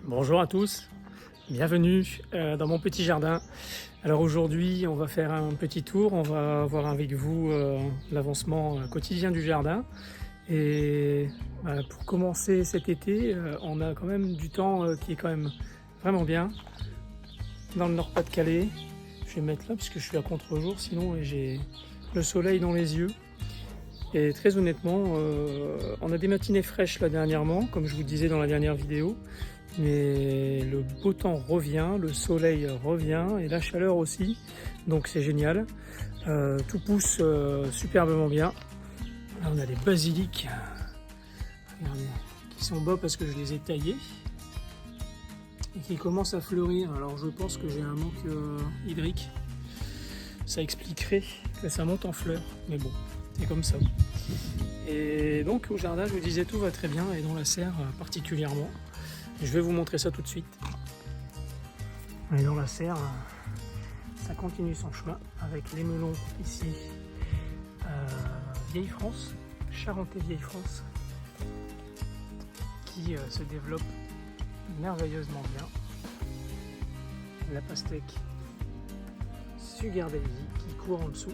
Bonjour à tous, bienvenue dans mon petit jardin. Alors aujourd'hui on va faire un petit tour, on va voir avec vous l'avancement quotidien du jardin. Et pour commencer cet été, on a quand même du temps qui est quand même vraiment bien. Dans le Nord-Pas-de-Calais, je vais me mettre là parce que je suis à contre-jour sinon et j'ai le soleil dans les yeux. Et très honnêtement, on a des matinées fraîches là dernièrement, comme je vous disais dans la dernière vidéo. Mais le beau temps revient, le soleil revient et la chaleur aussi, donc c'est génial. Tout pousse superbement bien. Là on a des basiliques, regardez, qui sont beaux parce que je les ai taillés et qui commencent à fleurir. Alors je pense que j'ai un manque hydrique, ça expliquerait que ça monte en fleurs, mais bon, c'est comme ça. Et donc au jardin, je vous disais, tout va très bien et dans la serre particulièrement. Je vais vous montrer ça tout de suite. Et dans la serre, ça continue son chemin avec les melons ici, Vieille France, Charentais Vieille France, qui se développe merveilleusement bien. La pastèque Sugar Daisy qui court en dessous,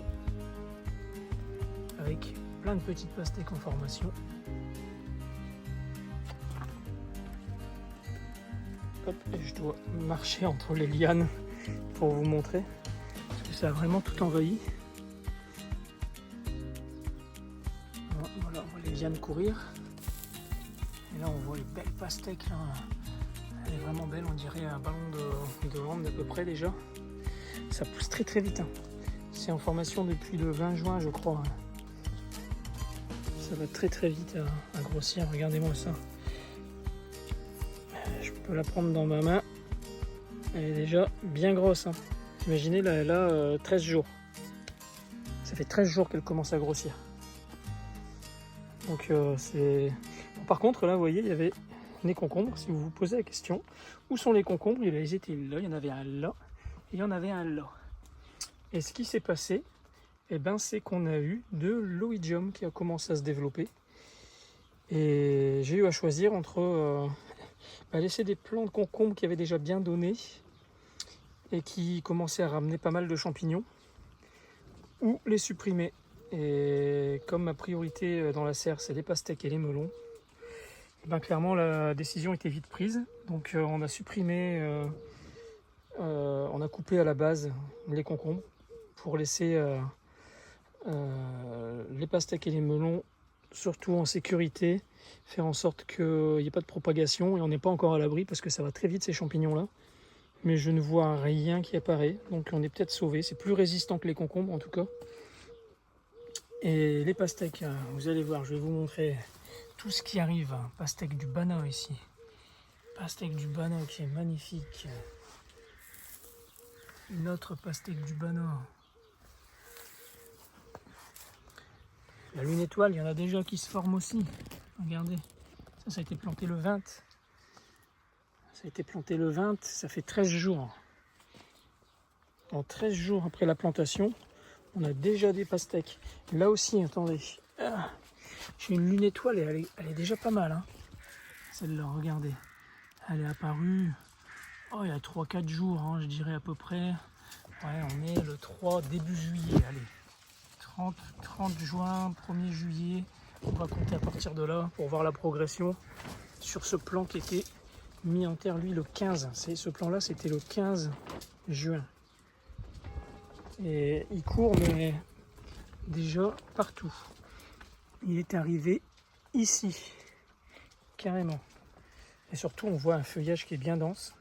avec plein de petites pastèques en formation. Hop, et je dois marcher entre les lianes pour vous montrer, parce que ça a vraiment tout envahi. Voilà, on voit les lianes courir. Et là on voit les belles pastèques. Là. Elle est vraiment belle, on dirait un ballon de hand à peu près déjà. Ça pousse très très vite. Hein. C'est en formation depuis le 20 juin je crois. Ça va très très vite à grossir, regardez-moi ça. Je peux la prendre dans ma main. Elle est déjà bien grosse. Hein. Imaginez, là, elle a 13 jours. Ça fait 13 jours qu'elle commence à grossir. Donc c'est... Bon, par contre, là, vous voyez, il y avait des concombres. Si vous vous posez la question, où sont les concombres? Ils étaient là, il y en avait un là, et il y en avait un là. Et ce qui s'est passé, eh ben, c'est qu'on a eu de l'oïdium qui a commencé à se développer. Et j'ai eu à choisir entre laisser des plants de concombres qui avaient déjà bien donné et qui commençaient à ramener pas mal de champignons, ou les supprimer. Et comme ma priorité dans la serre c'est les pastèques et les melons, ben clairement la décision était vite prise. Donc on a supprimé, on a coupé à la base les concombres pour laisser les pastèques et les melons surtout en sécurité, faire en sorte qu'il n'y ait pas de propagation, et on n'est pas encore à l'abri parce que ça va très vite ces champignons là. Mais je ne vois rien qui apparaît, donc on est peut-être sauvé. C'est plus résistant que les concombres en tout cas. Et les pastèques, vous allez voir, je vais vous montrer tout ce qui arrive. Pastèque du Bana ici. Pastèque du Bana qui est magnifique. Une autre pastèque du Bana. La lune étoile, il y en a déjà qui se forment aussi. Regardez, ça a été planté le 20. Ça a été planté le 20, ça fait 13 jours. En 13 jours après la plantation, on a déjà des pastèques. Là aussi, attendez. J'ai une lune étoile et elle est déjà pas mal. Hein. Celle-là, regardez. Elle est apparue il y a 3-4 jours, hein, je dirais à peu près. Ouais, on est le 3 début juillet. Allez, 30 juin, 1er juillet. On va compter à partir de là pour voir la progression sur ce plan qui était mis en terre, lui, le 15. Ce plan-là, c'était le 15 juin. Et il court, mais déjà partout. Il est arrivé ici, carrément. Et surtout, on voit un feuillage qui est bien dense,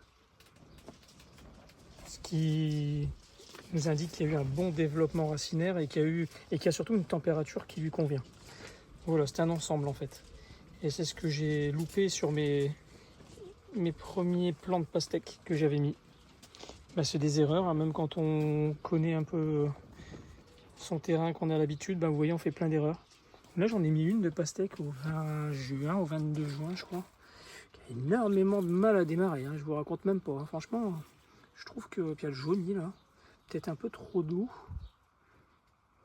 ce qui nous indique qu'il y a eu un bon développement racinaire et qu'il y a surtout une température qui lui convient. Voilà, c'est un ensemble en fait. Et c'est ce que j'ai loupé sur mes premiers plants de pastèques que j'avais mis. C'est des erreurs, hein, même quand on connaît un peu son terrain, qu'on a l'habitude, vous voyez, on fait plein d'erreurs. Là, j'en ai mis une de pastèque au 20 juin, au 22 juin, je crois, qui a énormément de mal à démarrer, hein, je vous raconte même pas. Hein. Franchement, je trouve que, puis elle jaunit là, peut-être un peu trop doux.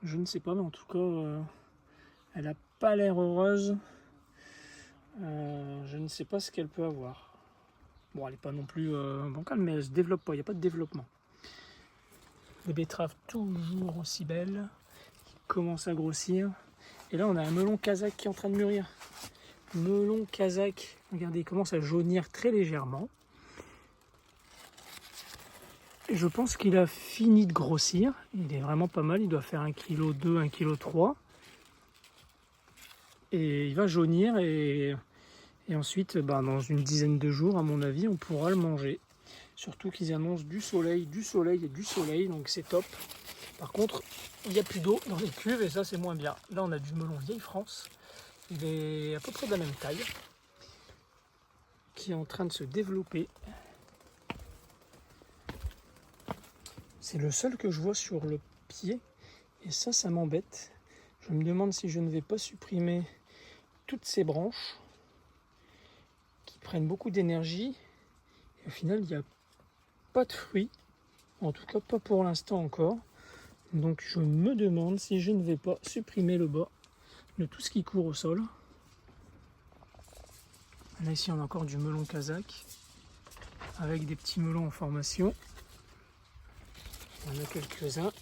Je ne sais pas, mais en tout cas, elle n'a pas l'air heureuse. Je ne sais pas ce qu'elle peut avoir. Bon, elle n'est pas non plus bancale, mais elle ne se développe pas, il n'y a pas de développement. Les betteraves toujours aussi belles, qui commencent à grossir. Et là, on a un melon kazakh qui est en train de mûrir. Melon kazakh, regardez, il commence à jaunir très légèrement. Et je pense qu'il a fini de grossir. Il est vraiment pas mal, il doit faire 1,2 kg, 1,3 kg. Et il va jaunir et ensuite, dans une dizaine de jours, à mon avis, on pourra le manger. Surtout qu'ils annoncent du soleil et du soleil, donc c'est top. Par contre, il n'y a plus d'eau dans les cuves et ça, c'est moins bien. Là, on a du melon Vieille France. Il est à peu près de la même taille, qui est en train de se développer. C'est le seul que je vois sur le pied et ça m'embête. Je me demande si je ne vais pas supprimer toutes ces branches qui prennent beaucoup d'énergie. Et au final, il n'y a pas de fruits, en tout cas pas pour l'instant encore. Donc je me demande si je ne vais pas supprimer le bas de tout ce qui court au sol. Là ici on a encore du melon kazakh avec des petits melons en formation. Il y en a quelques-uns.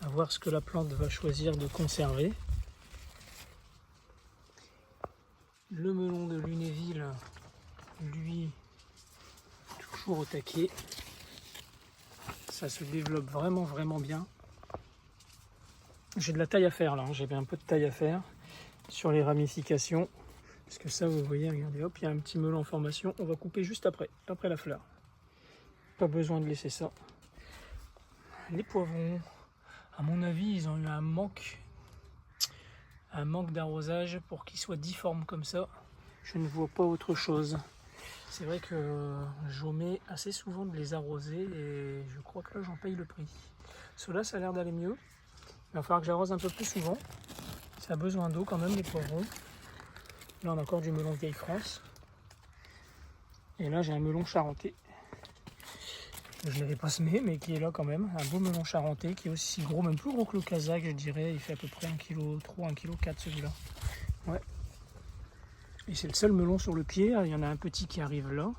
À voir ce que la plante va choisir de conserver. Le melon de Lunéville, lui, toujours au taquet. Ça se développe vraiment bien. J'ai de la taille à faire là, j'ai un peu de taille à faire sur les ramifications. Parce que ça, vous voyez, regardez, hop, il y a un petit melon en formation. On va couper juste après la fleur. Pas besoin de laisser ça. Les poivrons, à mon avis, ils ont eu un manque d'arrosage pour qu'ils soient difformes comme ça. Je ne vois pas autre chose. C'est vrai que j'omets assez souvent de les arroser et je crois que là j'en paye le prix. Ceux-là, ça a l'air d'aller mieux. Il va falloir que j'arrose un peu plus souvent. Ça a besoin d'eau quand même, les poivrons. Là on a encore du melon Vieille France. Et là j'ai un melon charentais. Je ne l'avais pas semé mais qui est là quand même. Un beau melon charentais qui est aussi gros, même plus gros que le kazakh je dirais. Il fait à peu près 1,3 kg, 1,4 kg celui-là. Ouais. Et c'est le seul melon sur le pied. Il y en a un petit qui arrive là.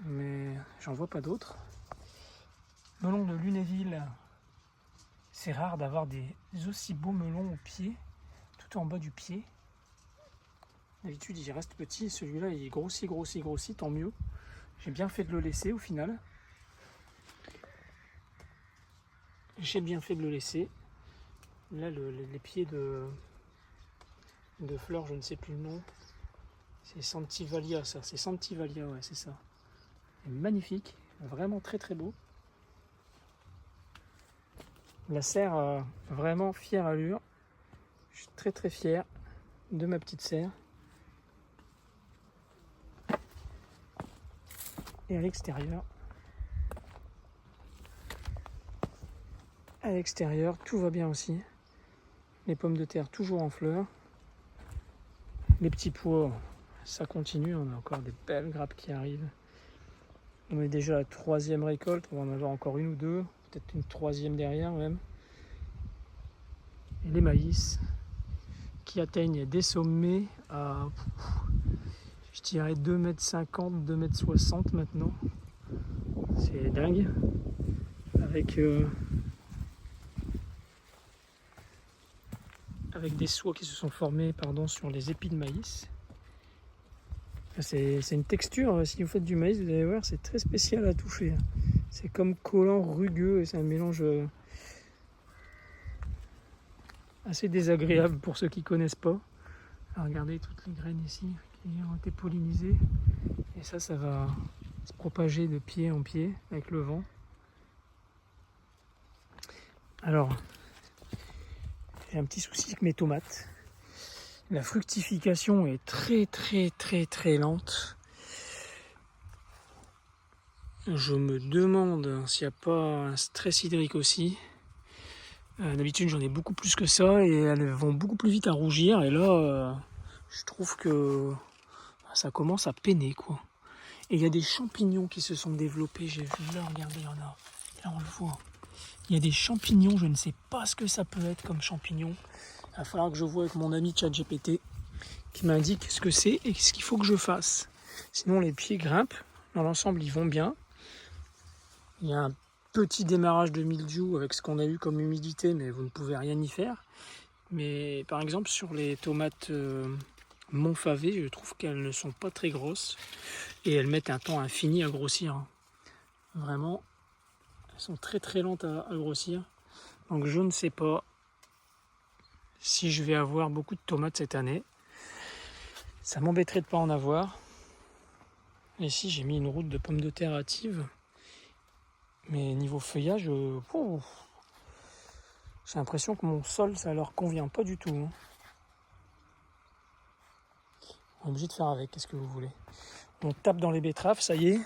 Mais j'en vois pas d'autres. Melon de Lunéville. C'est rare d'avoir des aussi beaux melons au pied, tout en bas du pied. D'habitude, il reste petit. Celui-là, il grossit, tant mieux. J'ai bien fait de le laisser au final. J'ai bien fait de le laisser. Là, les pieds de fleurs, je ne sais plus le nom. C'est Santivalia, ça. C'est Santivalia, ouais, c'est ça. C'est magnifique. Vraiment très beau. La serre, vraiment fière allure. Je suis très fier de ma petite serre. Et à l'extérieur, tout va bien aussi. Les pommes de terre toujours en fleurs. Les petits pois, ça continue. On a encore des belles grappes qui arrivent. On est déjà à la 3e récolte. On va en avoir encore une ou deux. Peut-être une 3e derrière même. Et les maïs qui atteignent des sommets à, je dirais, 2,50 m, 2,60 m maintenant. C'est dingue. Avec des soies qui se sont formées sur les épis de maïs. C'est une texture, si vous faites du maïs, vous allez voir, c'est très spécial à toucher. C'est comme collant, rugueux, et c'est un mélange assez désagréable pour ceux qui ne connaissent pas. Alors regardez toutes les graines ici qui ont été pollinisées. Et ça va se propager de pied en pied avec le vent. Alors, j'ai un petit souci avec mes tomates. La fructification est très lente. Je me demande s'il n'y a pas un stress hydrique aussi. D'habitude j'en ai beaucoup plus que ça et elles vont beaucoup plus vite à rougir. Et là, je trouve que ça commence à peiner, quoi. Et il y a des champignons qui se sont développés. J'ai vu là, regardez, il y en a. Là on le voit. Il y a des champignons, je ne sais pas ce que ça peut être comme champignons. Il va falloir que je voie avec mon ami ChatGPT qui m'indique ce que c'est et ce qu'il faut que je fasse. Sinon les pieds grimpent, dans l'ensemble ils vont bien. Il y a un petit démarrage de mildiou avec ce qu'on a eu comme humidité, mais vous ne pouvez rien y faire. Mais par exemple sur les tomates Montfavet, je trouve qu'elles ne sont pas très grosses et elles mettent un temps infini à grossir. Vraiment, elles sont très très lentes à grossir. Donc je ne sais pas si je vais avoir beaucoup de tomates cette année. Ça m'embêterait de ne pas en avoir. Ici j'ai mis une route de pommes de terre hâtive. Mais niveau feuillage, j'ai l'impression que mon sol, ça leur convient pas du tout. On est obligé de faire avec, qu'est-ce que vous voulez. On tape dans les betteraves, ça y est.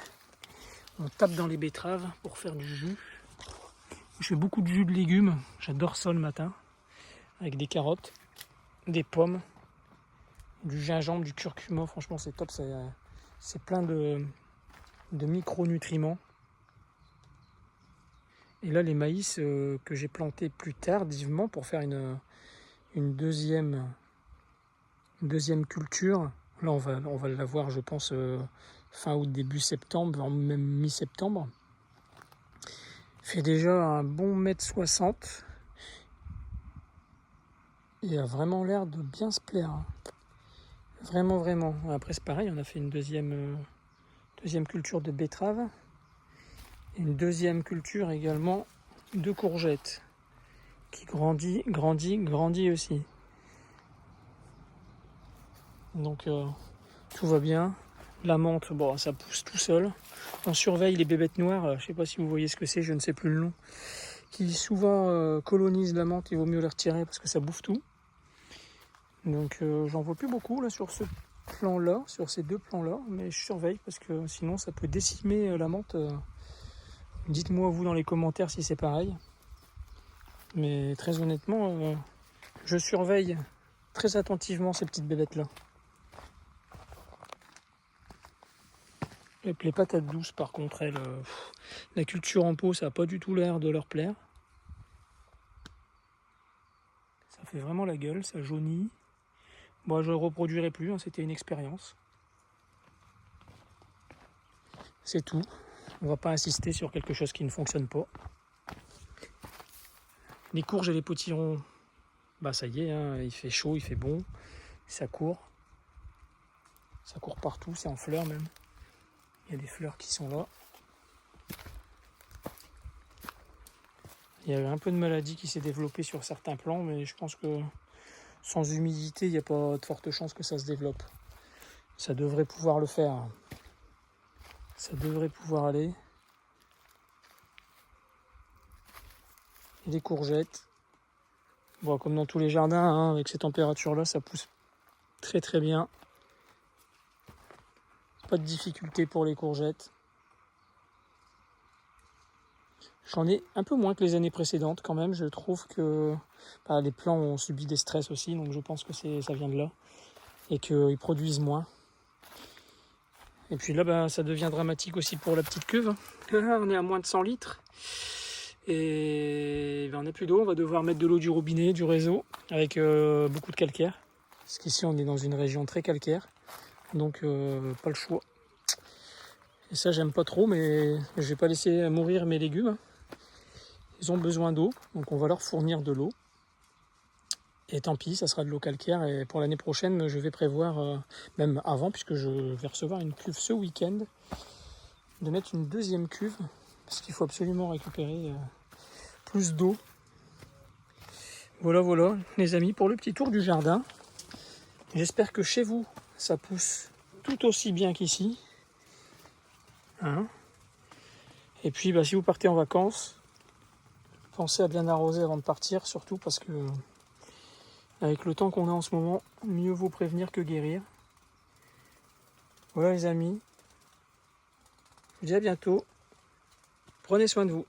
On tape dans les betteraves pour faire du jus. Je fais beaucoup de jus de légumes. J'adore ça le matin. Avec des carottes, des pommes, du gingembre, du curcuma. Franchement, c'est top. C'est plein de micronutriments. Et là, les maïs que j'ai plantés plus tardivement pour faire une deuxième culture. Là, on va l'avoir, je pense, fin août, début septembre, même mi-septembre. Fait déjà un bon 1,60 m. Il a vraiment l'air de bien se plaire. Vraiment, vraiment. Après, c'est pareil, on a fait une deuxième culture de betterave. Et une deuxième culture également de courgettes. Qui grandit aussi. Donc, tout va bien. La menthe, bon, ça pousse tout seul. On surveille les bébêtes noires, je ne sais pas si vous voyez ce que c'est, je ne sais plus le nom, qui souvent colonisent la menthe, il vaut mieux les retirer parce que ça bouffe tout. Donc j'en vois plus beaucoup là sur ce plan-là, sur ces deux plans-là, mais je surveille parce que sinon ça peut décimer la menthe. Dites-moi vous dans les commentaires si c'est pareil. Mais très honnêtement, je surveille très attentivement ces petites bébêtes-là. Les patates douces, par contre, la culture en pot, ça n'a pas du tout l'air de leur plaire. Ça fait vraiment la gueule, ça jaunit. Bon, je ne reproduirai plus, hein, c'était une expérience. C'est tout. On ne va pas insister sur quelque chose qui ne fonctionne pas. Les courges et les potirons, bah ça y est, hein, il fait chaud, il fait bon, ça court. Ça court partout, c'est en fleurs même. Il y a des fleurs qui sont là. Il y a eu un peu de maladie qui s'est développée sur certains plants, mais je pense que sans humidité, il n'y a pas de forte chance que ça se développe. Ça devrait pouvoir le faire. Ça devrait pouvoir aller. Et les courgettes. Bon, comme dans tous les jardins, hein, avec ces températures-là, ça pousse très très bien. Pas de difficulté pour les courgettes. J'en ai un peu moins que les années précédentes quand même. Je trouve que les plants ont subi des stress aussi, donc je pense que ça vient de là. Et qu'ils produisent moins. Et puis là, ça devient dramatique aussi pour la petite cuve. Là, on est à moins de 100 litres. Et on n'a plus d'eau. On va devoir mettre de l'eau du robinet, du réseau, avec beaucoup de calcaire. Parce qu'ici, on est dans une région très calcaire. Donc, pas le choix. Et ça, j'aime pas trop, mais je vais pas laisser mourir mes légumes. Ils ont besoin d'eau, donc on va leur fournir de l'eau. Et tant pis, ça sera de l'eau calcaire. Et pour l'année prochaine, je vais prévoir, même avant, puisque je vais recevoir une cuve ce week-end, de mettre une deuxième cuve, parce qu'il faut absolument récupérer plus d'eau. Voilà, les amis, pour le petit tour du jardin. J'espère que chez vous, ça pousse tout aussi bien qu'ici. Hein ? Et puis, si vous partez en vacances, pensez à bien arroser avant de partir, surtout parce que avec le temps qu'on a en ce moment, mieux vaut prévenir que guérir. Voilà les amis, je vous dis à bientôt. Prenez soin de vous.